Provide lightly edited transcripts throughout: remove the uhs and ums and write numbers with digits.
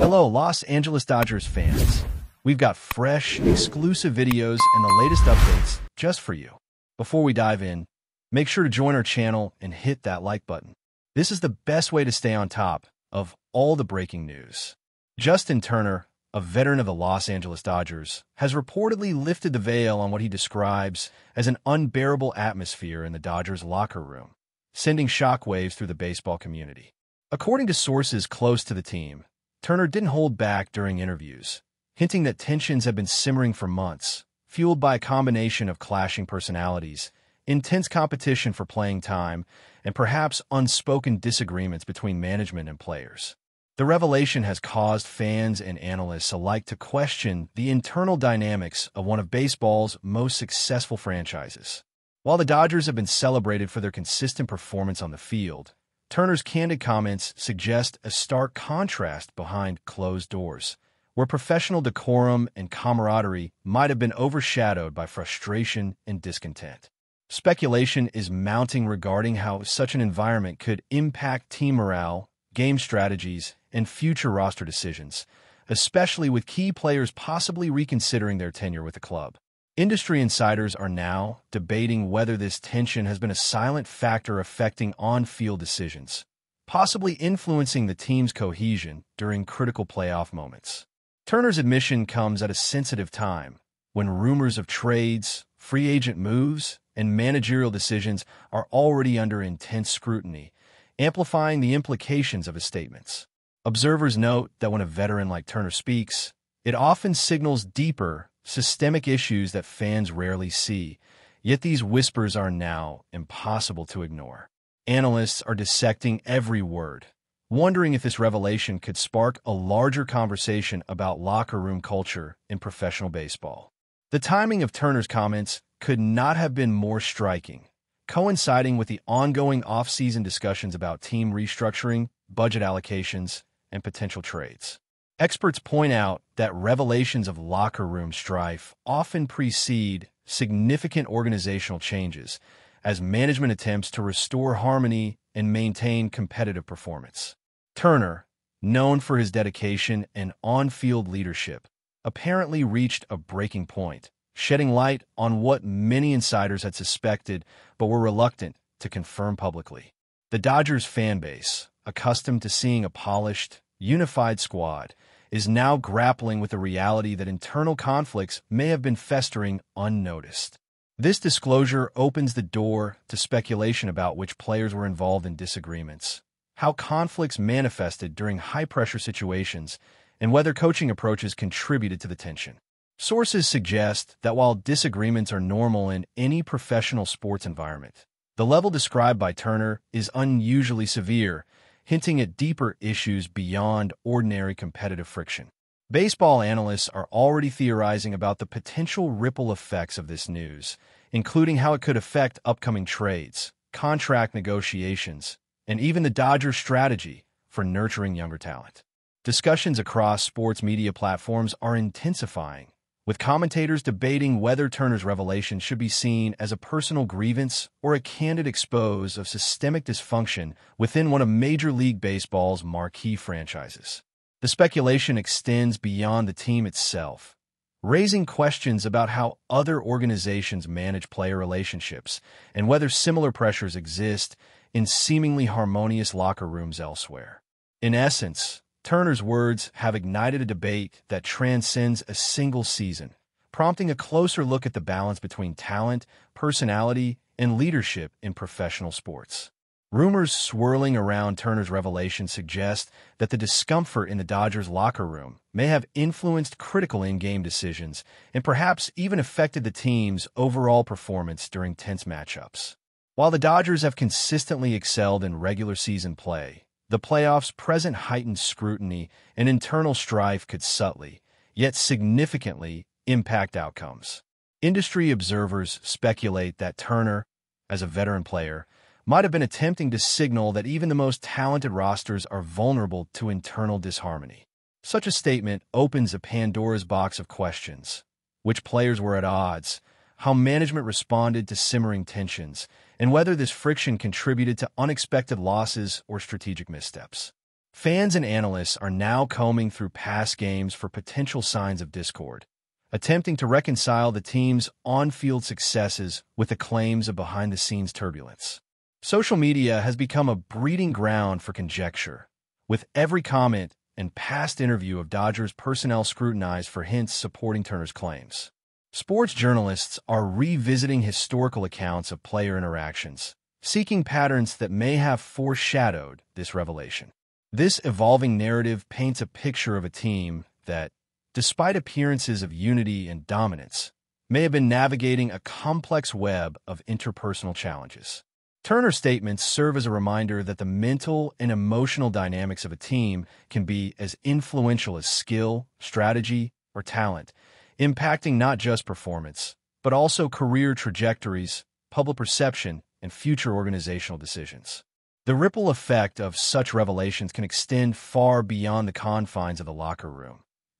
Hello, Los Angeles Dodgers fans. We've got fresh, exclusive videos and the latest updates just for you. Before we dive in, make sure to join our channel and hit that like button. This is the best way to stay on top of all the breaking news. Justin Turner, a veteran of the Los Angeles Dodgers, has reportedly lifted the veil on what he describes as an unbearable atmosphere in the Dodgers locker room, sending shockwaves through the baseball community. According to sources close to the team, Turner didn't hold back during interviews, hinting that tensions have been simmering for months, fueled by a combination of clashing personalities, intense competition for playing time, and perhaps unspoken disagreements between management and players. The revelation has caused fans and analysts alike to question the internal dynamics of one of baseball's most successful franchises. While the Dodgers have been celebrated for their consistent performance on the field, Turner's candid comments suggest a stark contrast behind closed doors, where professional decorum and camaraderie might have been overshadowed by frustration and discontent. Speculation is mounting regarding how such an environment could impact team morale, game strategies, and future roster decisions, especially with key players possibly reconsidering their tenure with the club. Industry insiders are now debating whether this tension has been a silent factor affecting on-field decisions, possibly influencing the team's cohesion during critical playoff moments. Turner's admission comes at a sensitive time, when rumors of trades, free agent moves, and managerial decisions are already under intense scrutiny, amplifying the implications of his statements. Observers note that when a veteran like Turner speaks, it often signals deeper, systemic issues that fans rarely see, yet these whispers are now impossible to ignore. Analysts are dissecting every word, wondering if this revelation could spark a larger conversation about locker room culture in professional baseball. The timing of Turner's comments could not have been more striking, coinciding with the ongoing off-season discussions about team restructuring, budget allocations, and potential trades. Experts point out that revelations of locker room strife often precede significant organizational changes as management attempts to restore harmony and maintain competitive performance. Turner, known for his dedication and on-field leadership, apparently reached a breaking point, shedding light on what many insiders had suspected but were reluctant to confirm publicly. The Dodgers fan base, accustomed to seeing a polished, unified squad, is now grappling with the reality that internal conflicts may have been festering unnoticed. This disclosure opens the door to speculation about which players were involved in disagreements, how conflicts manifested during high-pressure situations, and whether coaching approaches contributed to the tension. Sources suggest that while disagreements are normal in any professional sports environment, the level described by Turner is unusually severe, hinting at deeper issues beyond ordinary competitive friction. Baseball analysts are already theorizing about the potential ripple effects of this news, including how it could affect upcoming trades, contract negotiations, and even the Dodgers' strategy for nurturing younger talent. Discussions across sports media platforms are intensifying, with commentators debating whether Turner's revelation should be seen as a personal grievance or a candid expose of systemic dysfunction within one of Major League Baseball's marquee franchises. The speculation extends beyond the team itself, raising questions about how other organizations manage player relationships and whether similar pressures exist in seemingly harmonious locker rooms elsewhere. In essence, Turner's words have ignited a debate that transcends a single season, prompting a closer look at the balance between talent, personality, and leadership in professional sports. Rumors swirling around Turner's revelation suggest that the discomfort in the Dodgers' locker room may have influenced critical in-game decisions and perhaps even affected the team's overall performance during tense matchups. While the Dodgers have consistently excelled in regular season play, the playoffs' present heightened scrutiny and internal strife could subtly, yet significantly, impact outcomes. Industry observers speculate that Turner, as a veteran player, might have been attempting to signal that even the most talented rosters are vulnerable to internal disharmony. Such a statement opens a Pandora's box of questions: which players were at odds, how management responded to simmering tensions, and whether this friction contributed to unexpected losses or strategic missteps. Fans and analysts are now combing through past games for potential signs of discord, attempting to reconcile the team's on-field successes with the claims of behind-the-scenes turbulence. Social media has become a breeding ground for conjecture, with every comment and past interview of Dodgers personnel scrutinized for hints supporting Turner's claims. Sports journalists are revisiting historical accounts of player interactions, seeking patterns that may have foreshadowed this revelation. This evolving narrative paints a picture of a team that, despite appearances of unity and dominance, may have been navigating a complex web of interpersonal challenges. Turner's statements serve as a reminder that the mental and emotional dynamics of a team can be as influential as skill, strategy, or talent, impacting not just performance, but also career trajectories, public perception, and future organizational decisions. The ripple effect of such revelations can extend far beyond the confines of the locker room,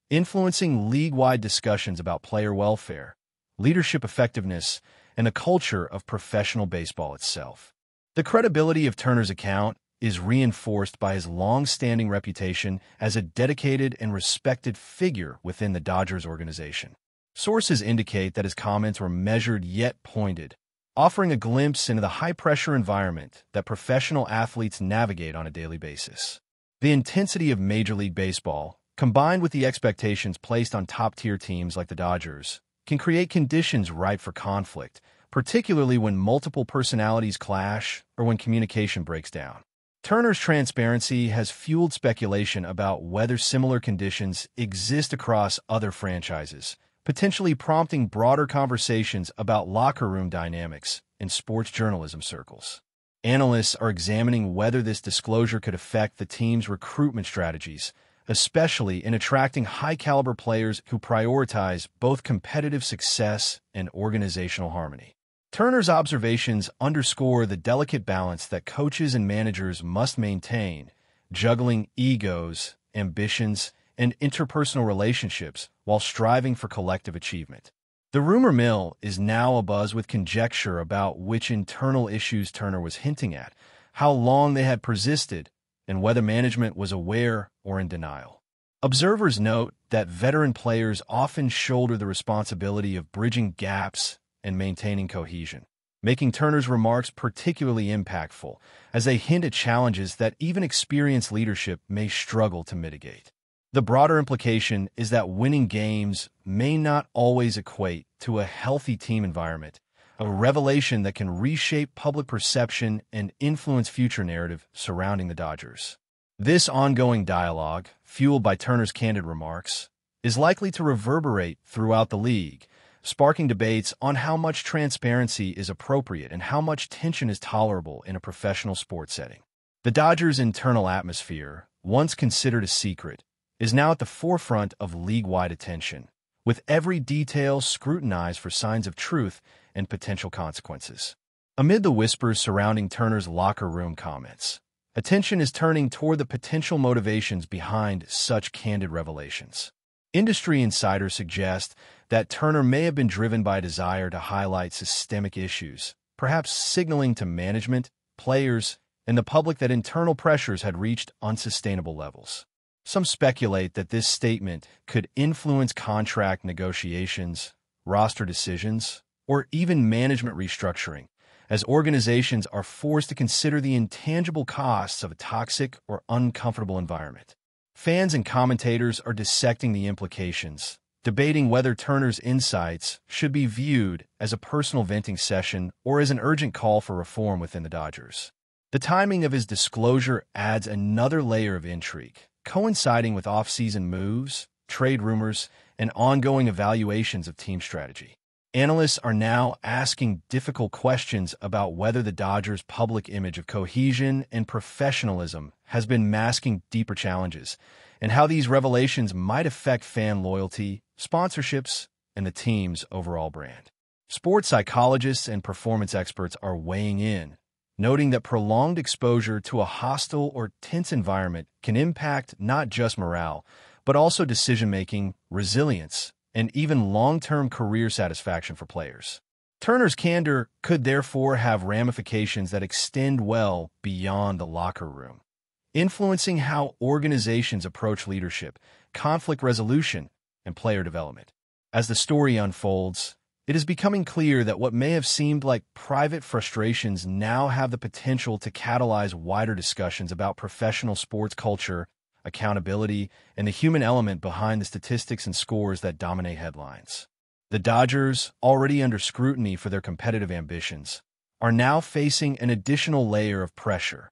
influencing league-wide discussions about player welfare, leadership effectiveness, and the culture of professional baseball itself. The credibility of Turner's account is reinforced by his long-standing reputation as a dedicated and respected figure within the Dodgers organization. Sources indicate that his comments were measured yet pointed, offering a glimpse into the high-pressure environment that professional athletes navigate on a daily basis. The intensity of Major League Baseball, combined with the expectations placed on top-tier teams like the Dodgers, can create conditions ripe for conflict, particularly when multiple personalities clash or when communication breaks down. Turner's transparency has fueled speculation about whether similar conditions exist across other franchises, potentially prompting broader conversations about locker room dynamics in sports journalism circles. Analysts are examining whether this disclosure could affect the team's recruitment strategies, especially in attracting high-caliber players who prioritize both competitive success and organizational harmony. Turner's observations underscore the delicate balance that coaches and managers must maintain, juggling egos, ambitions, and interpersonal relationships while striving for collective achievement. The rumor mill is now abuzz with conjecture about which internal issues Turner was hinting at, how long they had persisted, and whether management was aware or in denial. Observers note that veteran players often shoulder the responsibility of bridging gaps and maintaining cohesion, making Turner's remarks particularly impactful as they hint at challenges that even experienced leadership may struggle to mitigate. The broader implication is that winning games may not always equate to a healthy team environment, a revelation that can reshape public perception and influence future narrative surrounding the Dodgers. This ongoing dialogue, fueled by Turner's candid remarks, is likely to reverberate throughout the league, sparking debates on how much transparency is appropriate and how much tension is tolerable in a professional sports setting. The Dodgers' internal atmosphere, once considered a secret, is now at the forefront of league-wide attention, with every detail scrutinized for signs of truth and potential consequences. Amid the whispers surrounding Turner's locker room comments, attention is turning toward the potential motivations behind such candid revelations. Industry insiders suggest that Turner may have been driven by a desire to highlight systemic issues, perhaps signaling to management, players, and the public that internal pressures had reached unsustainable levels. Some speculate that this statement could influence contract negotiations, roster decisions, or even management restructuring, as organizations are forced to consider the intangible costs of a toxic or uncomfortable environment. Fans and commentators are dissecting the implications, debating whether Turner's insights should be viewed as a personal venting session or as an urgent call for reform within the Dodgers. The timing of his disclosure adds another layer of intrigue, coinciding with off-season moves, trade rumors, and ongoing evaluations of team strategy. Analysts are now asking difficult questions about whether the Dodgers' public image of cohesion and professionalism has been masking deeper challenges, and how these revelations might affect fan loyalty, sponsorships, and the team's overall brand. Sports psychologists and performance experts are weighing in, noting that prolonged exposure to a hostile or tense environment can impact not just morale, but also decision-making, resilience, and even long-term career satisfaction for players. Turner's candor could therefore have ramifications that extend well beyond the locker room, influencing how organizations approach leadership, conflict resolution, and player development. As the story unfolds, it is becoming clear that what may have seemed like private frustrations now have the potential to catalyze wider discussions about professional sports culture, accountability, and the human element behind the statistics and scores that dominate headlines. The Dodgers, already under scrutiny for their competitive ambitions, are now facing an additional layer of pressure,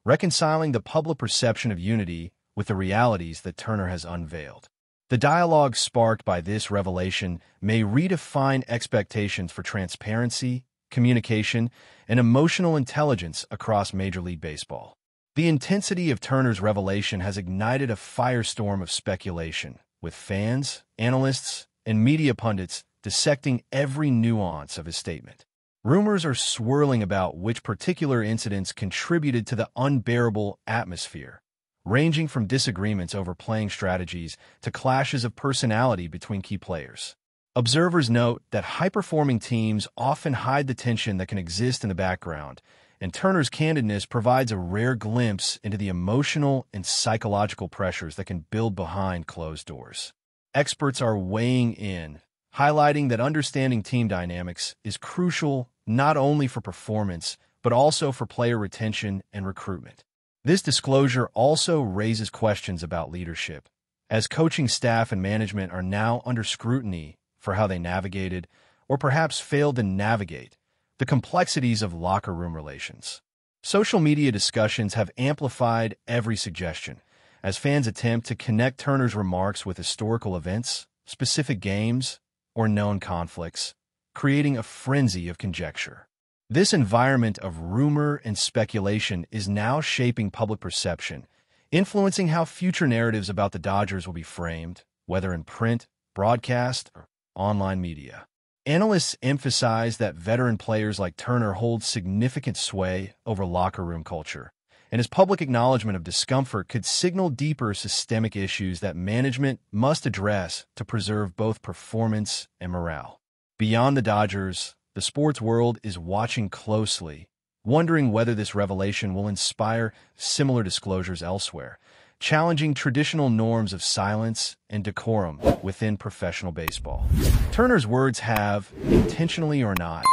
reconciling the public perception of unity with the realities that Turner has unveiled. The dialogue sparked by this revelation may redefine expectations for transparency, communication, and emotional intelligence across Major League Baseball. The intensity of Turner's revelation has ignited a firestorm of speculation, with fans, analysts, and media pundits dissecting every nuance of his statement. Rumors are swirling about which particular incidents contributed to the unbearable atmosphere, ranging from disagreements over playing strategies to clashes of personality between key players. Observers note that high-performing teams often hide the tension that can exist in the background, and Turner's candidness provides a rare glimpse into the emotional and psychological pressures that can build behind closed doors. Experts are weighing in, highlighting that understanding team dynamics is crucial not only for performance, but also for player retention and recruitment. This disclosure also raises questions about leadership, as coaching staff and management are now under scrutiny for how they navigated, or perhaps failed to navigate, the complexities of locker room relations. Social media discussions have amplified every suggestion, as fans attempt to connect Turner's remarks with historical events, specific games, or known conflicts, creating a frenzy of conjecture. This environment of rumor and speculation is now shaping public perception, influencing how future narratives about the Dodgers will be framed, whether in print, broadcast, or online media. Analysts emphasize that veteran players like Turner hold significant sway over locker room culture, and his public acknowledgement of discomfort could signal deeper systemic issues that management must address to preserve both performance and morale. Beyond the Dodgers, the sports world is watching closely, wondering whether this revelation will inspire similar disclosures elsewhere, challenging traditional norms of silence and decorum within professional baseball. Turner's words have, intentionally or not,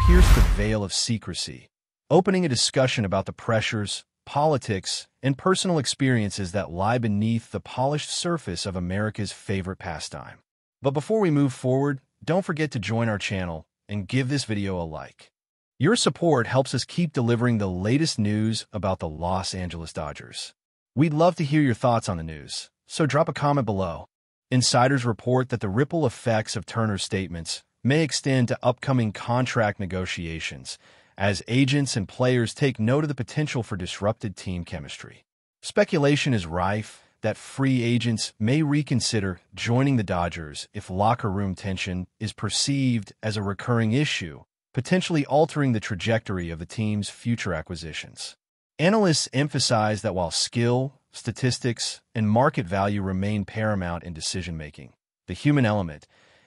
pierced the veil of secrecy, opening a discussion about the pressures, politics, and personal experiences that lie beneath the polished surface of America's favorite pastime. But before we move forward, don't forget to join our channel and give this video a like. Your support helps us keep delivering the latest news about the Los Angeles Dodgers. We'd love to hear your thoughts on the news, so drop a comment below. Insiders report that the ripple effects of Turner's statements may extend to upcoming contract negotiations, as agents and players take note of the potential for disrupted team chemistry. Speculation is rife that free agents may reconsider joining the Dodgers if locker room tension is perceived as a recurring issue, potentially altering the trajectory of the team's future acquisitions. Analysts emphasize that while skill, statistics, and market value remain paramount in decision-making, the human element,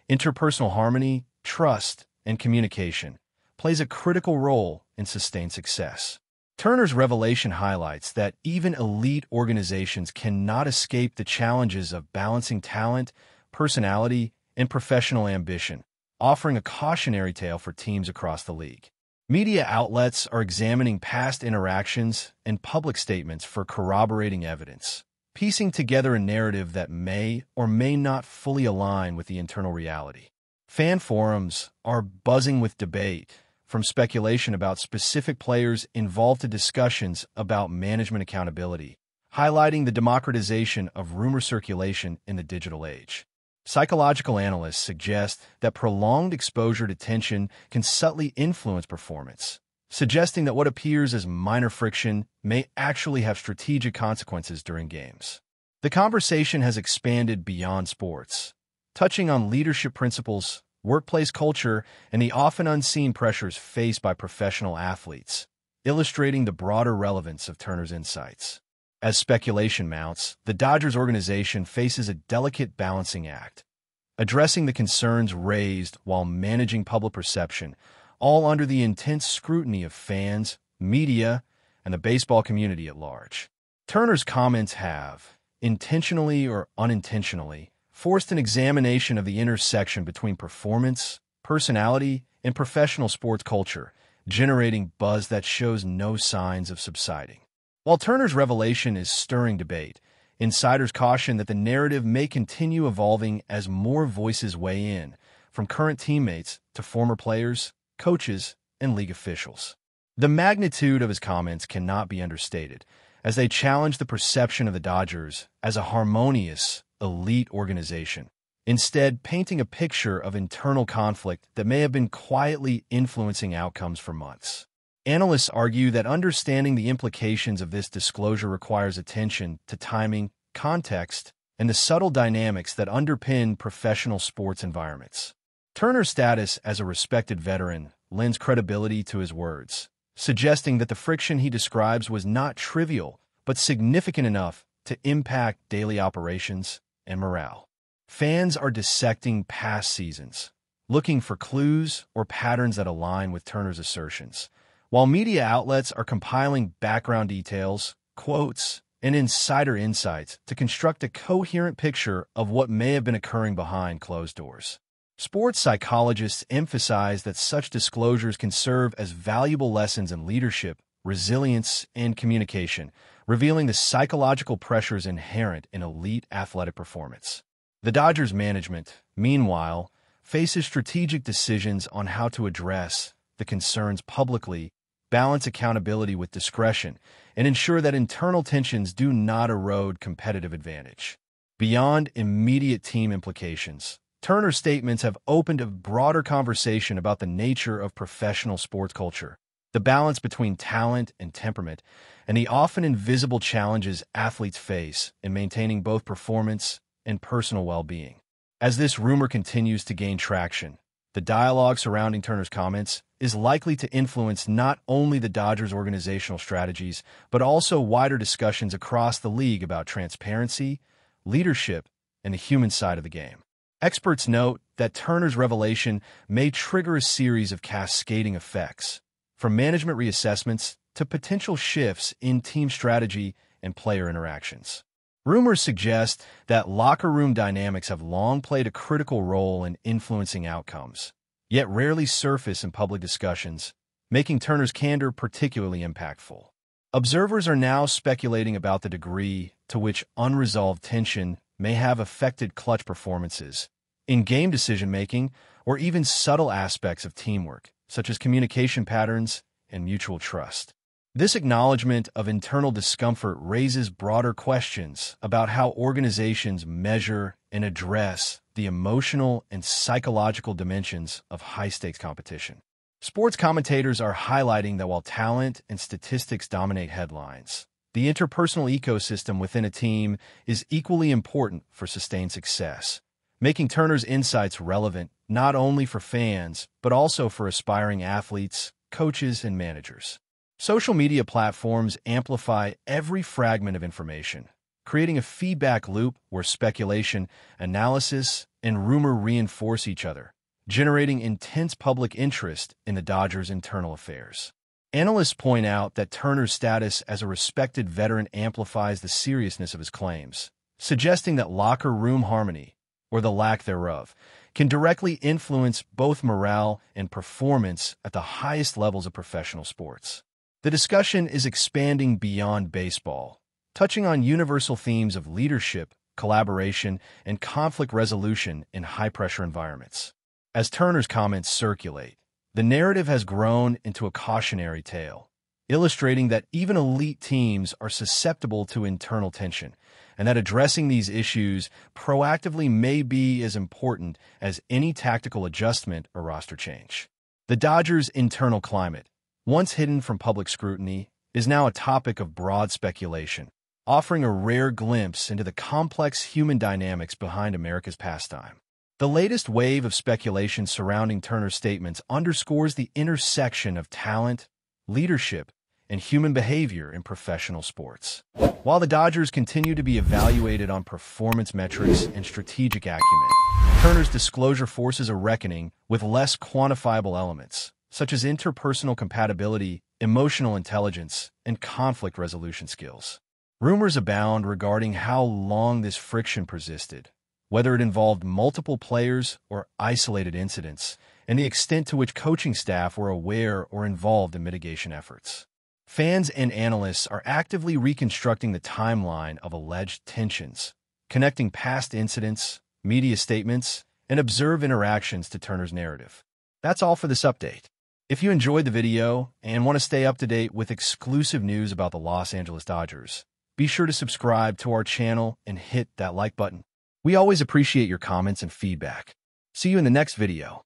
interpersonal harmony, trust, and communication, plays a critical role in sustained success. Turner's revelation highlights that even elite organizations cannot escape the challenges of balancing talent, personality, and professional ambition, offering a cautionary tale for teams across the league. Media outlets are examining past interactions and public statements for corroborating evidence, piecing together a narrative that may or may not fully align with the internal reality. Fan forums are buzzing with debate, from speculation about specific players involved to discussions about management accountability, highlighting the democratization of rumor circulation in the digital age. Psychological analysts suggest that prolonged exposure to tension can subtly influence performance, suggesting that what appears as minor friction may actually have strategic consequences during games. The conversation has expanded beyond sports, touching on leadership principles, workplace culture, and the often unseen pressures faced by professional athletes, illustrating the broader relevance of Turner's insights. As speculation mounts, the Dodgers organization faces a delicate balancing act, addressing the concerns raised while managing public perception, all under the intense scrutiny of fans, media, and the baseball community at large. Turner's comments have, intentionally or unintentionally, forced an examination of the intersection between performance, personality, and professional sports culture, generating buzz that shows no signs of subsiding. While Turner's revelation is stirring debate, insiders caution that the narrative may continue evolving as more voices weigh in, from current teammates to former players, coaches, and league officials. The magnitude of his comments cannot be understated, as they challenge the perception of the Dodgers as a harmonious, elite organization, instead painting a picture of internal conflict that may have been quietly influencing outcomes for months. Analysts argue that understanding the implications of this disclosure requires attention to timing, context, and the subtle dynamics that underpin professional sports environments. Turner's status as a respected veteran lends credibility to his words, suggesting that the friction he describes was not trivial, but significant enough to impact daily operations and morale. Fans are dissecting past seasons, looking for clues or patterns that align with Turner's assertions, while media outlets are compiling background details, quotes, and insider insights to construct a coherent picture of what may have been occurring behind closed doors. Sports psychologists emphasize that such disclosures can serve as valuable lessons in leadership, resilience, and communication, revealing the psychological pressures inherent in elite athletic performance. The Dodgers management, meanwhile, faces strategic decisions on how to address the concerns publicly, balance accountability with discretion, and ensure that internal tensions do not erode competitive advantage. Beyond immediate team implications, Turner's statements have opened a broader conversation about the nature of professional sports culture, the balance between talent and temperament, and the often invisible challenges athletes face in maintaining both performance and personal well-being. As this rumor continues to gain traction, the dialogue surrounding Turner's comments is likely to influence not only the Dodgers' organizational strategies, but also wider discussions across the league about transparency, leadership, and the human side of the game. Experts note that Turner's revelation may trigger a series of cascading effects, from management reassessments to potential shifts in team strategy and player interactions. Rumors suggest that locker room dynamics have long played a critical role in influencing outcomes, yet rarely surface in public discussions, making Turner's candor particularly impactful. Observers are now speculating about the degree to which unresolved tension may have affected clutch performances, in-game decision-making, or even subtle aspects of teamwork, such as communication patterns and mutual trust. This acknowledgement of internal discomfort raises broader questions about how organizations measure and address the emotional and psychological dimensions of high-stakes competition. Sports commentators are highlighting that while talent and statistics dominate headlines, the interpersonal ecosystem within a team is equally important for sustained success, making Turner's insights relevant not only for fans, but also for aspiring athletes, coaches, and managers. Social media platforms amplify every fragment of information, creating a feedback loop where speculation, analysis, and rumor reinforce each other, generating intense public interest in the Dodgers' internal affairs. Analysts point out that Turner's status as a respected veteran amplifies the seriousness of his claims, suggesting that locker room harmony, or the lack thereof, can directly influence both morale and performance at the highest levels of professional sports. The discussion is expanding beyond baseball, touching on universal themes of leadership, collaboration, and conflict resolution in high-pressure environments. As Turner's comments circulate, the narrative has grown into a cautionary tale, illustrating that even elite teams are susceptible to internal tension, and that addressing these issues proactively may be as important as any tactical adjustment or roster change. The Dodgers' internal climate, once hidden from public scrutiny, is now a topic of broad speculation, offering a rare glimpse into the complex human dynamics behind America's pastime. The latest wave of speculation surrounding Turner's statements underscores the intersection of talent, leadership, and human behavior in professional sports. While the Dodgers continue to be evaluated on performance metrics and strategic acumen, Turner's disclosure forces a reckoning with less quantifiable elements, such as interpersonal compatibility, emotional intelligence, and conflict resolution skills. Rumors abound regarding how long this friction persisted, whether it involved multiple players or isolated incidents, and the extent to which coaching staff were aware or involved in mitigation efforts. Fans and analysts are actively reconstructing the timeline of alleged tensions, connecting past incidents, media statements, and observed interactions to Turner's narrative. That's all for this update. If you enjoyed the video and want to stay up to date with exclusive news about the Los Angeles Dodgers, be sure to subscribe to our channel and hit that like button. We always appreciate your comments and feedback. See you in the next video.